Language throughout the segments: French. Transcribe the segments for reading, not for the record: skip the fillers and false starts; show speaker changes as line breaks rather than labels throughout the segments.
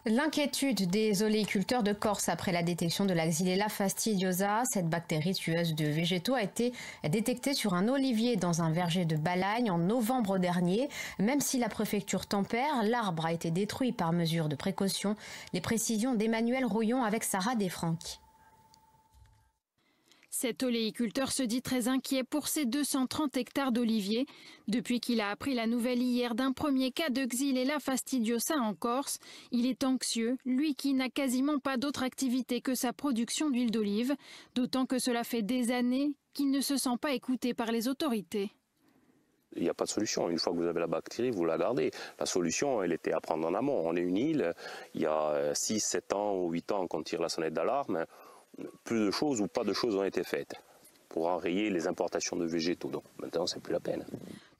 L'inquiétude des oléiculteurs de Corse après la détection de la Xylella fastidiosa, cette bactérie tueuse de végétaux, a été détectée sur un olivier dans un verger de Balagne en novembre dernier. Même si la préfecture tempère, l'arbre a été détruit par mesure de précaution. Les précisions d'Emmanuel Rouillon avec Sarah Desfranques.
Cet oléiculteur se dit très inquiet pour ses 230 hectares d'oliviers. Depuis qu'il a appris la nouvelle hier d'un premier cas de Xylella fastidiosa en Corse, il est anxieux, lui qui n'a quasiment pas d'autre activité que sa production d'huile d'olive, d'autant que cela fait des années qu'il ne se sent pas écouté par les autorités.
Il n'y a pas de solution. Une fois que vous avez la bactérie, vous la gardez. La solution, elle était à prendre en amont. On est une île, il y a 6, 7 ans ou 8 ans qu'on tire la sonnette d'alarme. Plus de choses ou pas de choses ont été faites pour enrayer les importations de végétaux. Donc maintenant, c'est plus la peine.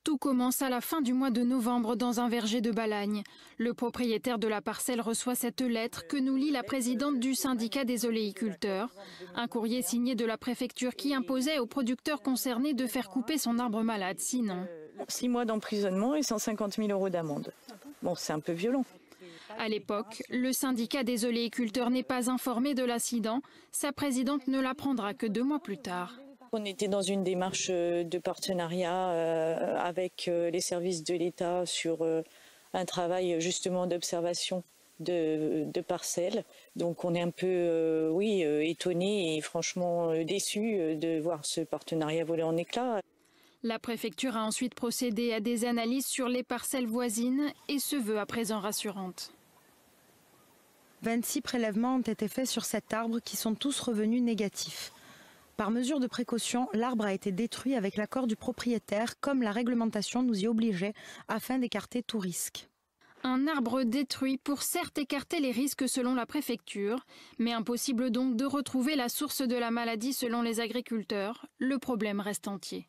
Tout commence à la fin du mois de novembre dans un verger de Balagne. Le propriétaire de la parcelle reçoit cette lettre que nous lit la présidente du syndicat des oléiculteurs. Un courrier signé de la préfecture qui imposait aux producteurs concernés de faire couper son arbre malade, sinon.
6 mois d'emprisonnement et 150 000 € d'amende. Bon, c'est un peu violent.
À l'époque, le syndicat des oléiculteurs n'est pas informé de l'incident. Sa présidente ne l'apprendra que 2 mois plus tard.
On était dans une démarche de partenariat avec les services de l'État sur un travail justement d'observation de parcelles. Donc on est un peu étonné et franchement déçu de voir ce partenariat voler en éclats.
La préfecture a ensuite procédé à des analyses sur les parcelles voisines et se veut à présent rassurante.
26 prélèvements ont été faits sur cet arbre qui sont tous revenus négatifs. Par mesure de précaution, l'arbre a été détruit avec l'accord du propriétaire, comme la réglementation nous y obligeait, afin d'écarter tout risque.
Un arbre détruit pour certes écarter les risques selon la préfecture, mais impossible donc de retrouver la source de la maladie selon les agriculteurs. Le problème reste entier.